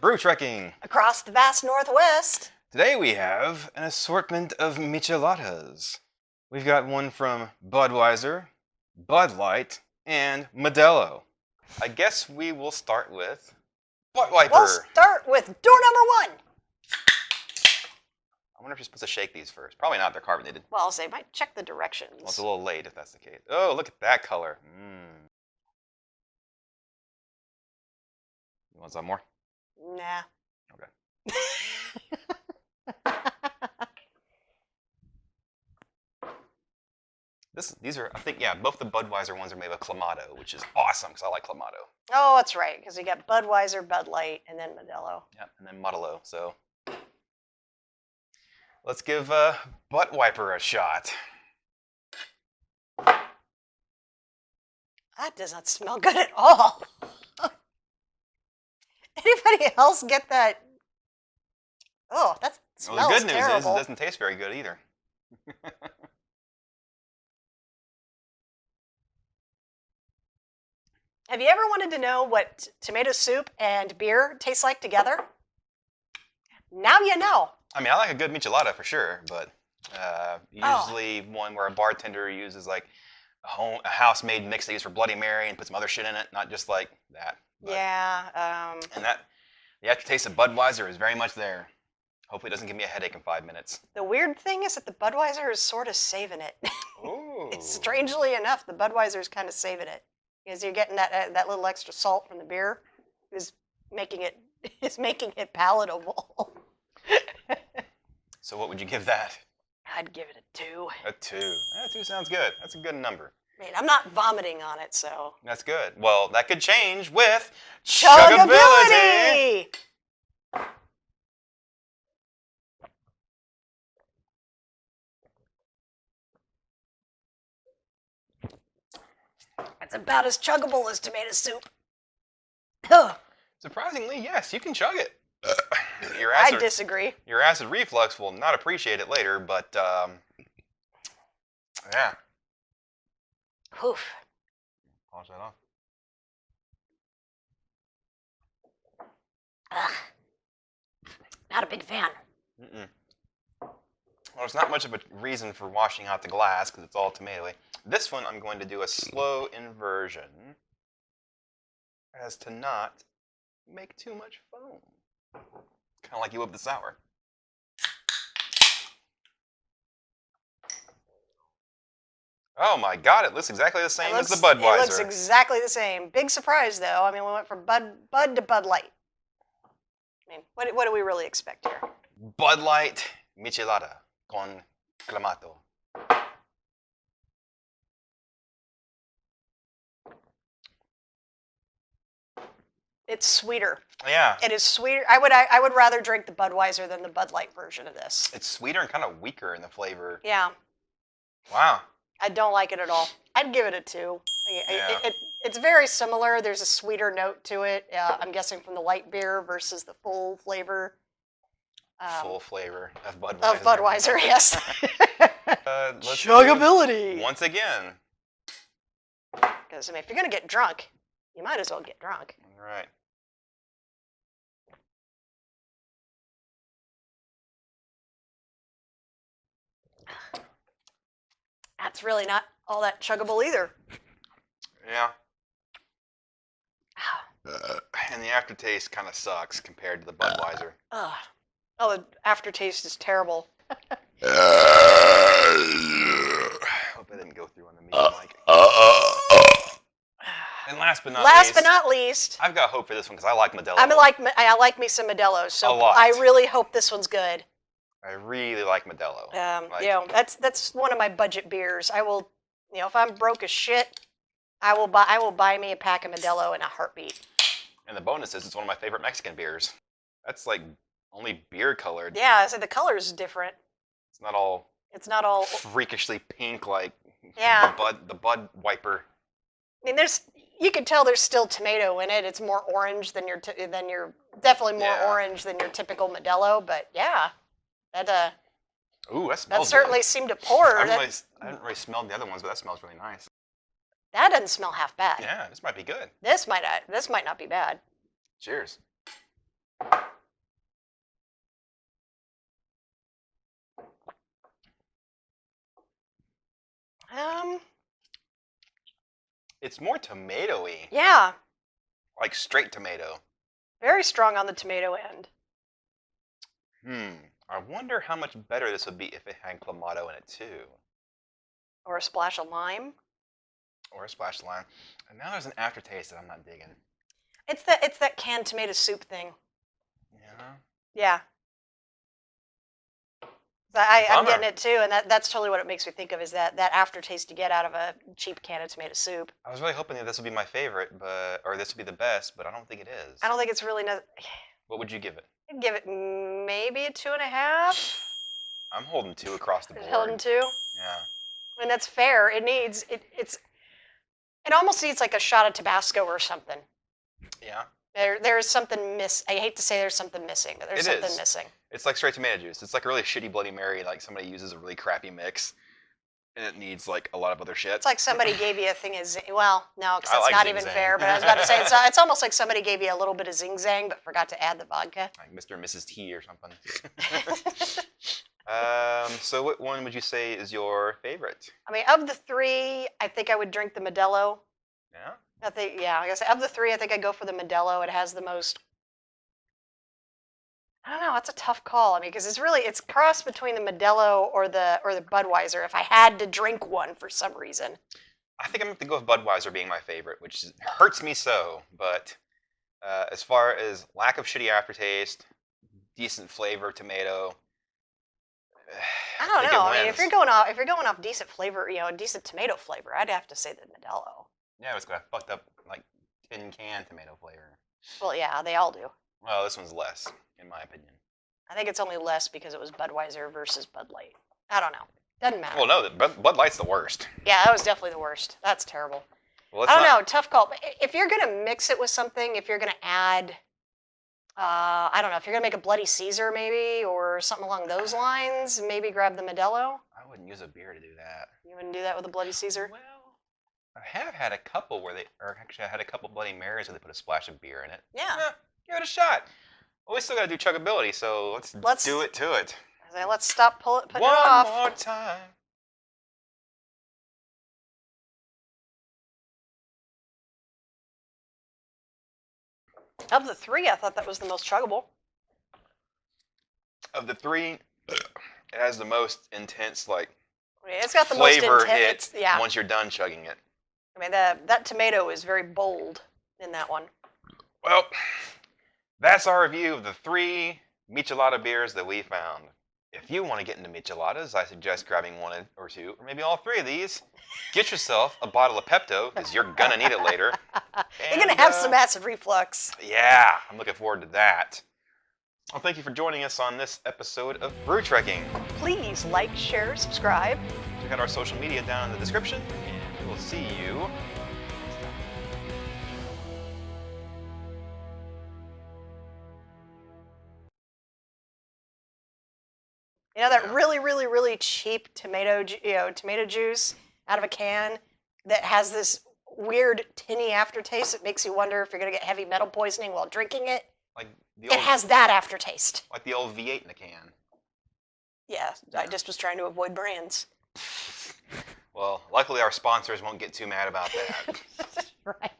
brew trekking Across the vast Northwest. Today we have an assortment of Micheladas. We've got one from Budweiser, Bud Light, and Modelo. I guess we will start with Butt Wiper. We'll start with door number 1. I wonder if you're supposed to shake these first. Probably not, they're carbonated. Well, I'll say, might check the directions. Well, it's a little late if that's the case. Oh, look at that color. You want some more? Nah. Okay. These are, I think, yeah, both the Budweiser ones are made with Clamato, which is awesome because I like Clamato. Oh, that's right, because you got Budweiser, Bud Light, and then Modelo. Yep, and then Modelo. So let's give Butt Wiper a shot. That does not smell good at all. Anybody else get that? Oh, that smells terrible. Well, the good news is it doesn't taste very good either. Have you ever wanted to know what tomato soup and beer taste like together? Now you know. I mean, I like a good michelada for sure, but usually one where a bartender uses like a house-made mix they use for Bloody Mary and put some other shit in it, not just like that. But, yeah. And that the aftertaste of Budweiser is very much there. Hopefully, it doesn't give me a headache in 5 minutes. The weird thing is that the Budweiser is sort of saving it. Ooh. Strangely enough, the Budweiser is kind of saving it because you're getting that little extra salt from the beer is making it palatable. So what would you give that? I'd give it a 2. A 2. 2 sounds good. That's a good number. I mean, I'm not vomiting on it, so. That's good. Well, that could change with Chuggability! It's about as chuggable as tomato soup. Surprisingly, yes, you can chug it. I disagree. Your acid reflux will not appreciate it later, but yeah. Oof. Polish that off. Not a big fan. Well, there's not much of a reason for washing out the glass because it's all tomatoey. This one, I'm going to do a slow inversion as to not make too much foam. Kind of like you with the sour. Oh my God, it looks exactly the same as the Budweiser. It looks exactly the same. Big surprise, though. I mean, we went from Bud to Bud Light. I mean, what do we really expect here? Bud Light Michelada con Clamato. It's sweeter. Yeah. It is sweeter. I would rather drink the Budweiser than the Bud Light version of this. It's sweeter and kind of weaker in the flavor. Yeah. Wow. I don't like it at all. I'd give it a 2. Yeah. It's very similar. There's a sweeter note to it. I'm guessing from the light beer versus the full flavor. Full flavor of Budweiser. Of Budweiser, yes. Chuggability. Once again. Because I mean, if you're gonna get drunk, you might as well get drunk. All right. That's really not all that chuggable either. Yeah. And the aftertaste kind of sucks compared to the Budweiser. Oh, the aftertaste is terrible. Hope I didn't go through on the meat mic. And last but not least, I've got hope for this one because I like Modelo. I like me some Modelo, so a lot. I really hope this one's good. I really like Modelo. That's one of my budget beers. I will, if I'm broke as shit, I will buy me a pack of Modelo in a heartbeat. And the bonus is it's one of my favorite Mexican beers. That's like only beer colored. Yeah, so the color is different. It's not all freakishly pink like the Bud Wiper. I mean, you can tell there's still tomato in it. It's more orange than your definitely more orange than your typical Modelo, but yeah. Ooh, that smells that certainly good. seemed to pour. I haven't really smelled the other ones, but that smells really nice. That doesn't smell half bad. Yeah, this might be good. This might not be bad. Cheers. It's more tomatoey, Yeah, like straight tomato. very strong on the tomato end. I wonder how much better this would be if it had clamato in it too, Or a splash of lime. or a splash of lime. And now there's an aftertaste that I'm not digging. It's that canned tomato soup thing. Yeah. Yeah. I'm Bummer. getting it too, and that's totally what it makes me think of, is that aftertaste you get out of a cheap can of tomato soup. I was really hoping that this would be my favorite, or this would be the best, but I don't think it is. I don't think it's really. What would you give it? I'd give it maybe a 2.5. I'm holding 2 across the board. Holding 2. Yeah. And that's fair. It needs it almost needs like a shot of Tabasco or something. Yeah. There's something I hate to say there's something missing, but there's something missing. It's like straight tomato juice. It's like a really shitty Bloody Mary, like somebody uses a really crappy mix, and it needs like a lot of other shit. It's like somebody gave you a thing of well, no, because that's like not Zing even Zang. fair. But I was about to say it's almost like somebody gave you a little bit of Zing Zang, but forgot to add the vodka. Like Mr. and Mrs. T or something. So what one would you say is your favorite? I mean, of the 3, I think I would drink the Modelo. Yeah. Like I said, of the 3, I think I'd go for the Modelo. It has the most. I don't know. It's a tough call. I mean, because it's cross between the Modelo or the Budweiser. If I had to drink one for some reason, I think I'm going to go with Budweiser being my favorite, which hurts me so. But as far as lack of shitty aftertaste, decent flavor, tomato. I don't know. I mean, if wins. you're going off decent flavor, decent tomato flavor, I'd have to say the Modelo. Yeah, it's got a fucked up like tin can tomato flavor. Well, yeah, they all do. Well, this one's less, in my opinion. I think it's only less because it was Budweiser versus Bud Light. I don't know. Doesn't matter. Well, no, Bud Light's the worst. Yeah, that was definitely the worst. That's terrible. Well, I don't know. Tough call. But if you're gonna mix it with something, if you're gonna add, I don't know, if you're gonna make a Bloody Caesar maybe or something along those lines, maybe grab the Modelo. I wouldn't use a beer to do that. You wouldn't do that with a Bloody Caesar? Well, I have had a couple I had a couple Bloody Marys where they put a splash of beer in it. Yeah. Give it a shot. Well, we still gotta do chuggability, so let's do it to it. Let's stop putting it One off. more time. Of the 3, I thought that was the most chuggable. Of the 3, it has the most intense I mean, it's got the most flavor intense. hit Yeah. once you're done chugging it. I mean, that tomato is very bold in that one. Well, that's our review of the 3 Michelada beers that we found. If you want to get into Micheladas, I suggest grabbing 1 or 2, or maybe all 3 of these. Get yourself a bottle of Pepto, because you're going to need it later. You're going to have some acid reflux. Yeah, I'm looking forward to that. Well, thank you for joining us on this episode of Brew Trekking. Please like, share, subscribe. Check out our social media down in the description, and we'll see you next time. You know that really, really, really cheap tomato juice out of a can that has this weird tinny aftertaste that makes you wonder if you're going to get heavy metal poisoning while drinking it? Like the It old, has that aftertaste. like the old V8 in a can. Yeah, I just was trying to avoid brands. Well, luckily our sponsors won't get too mad about that. Right.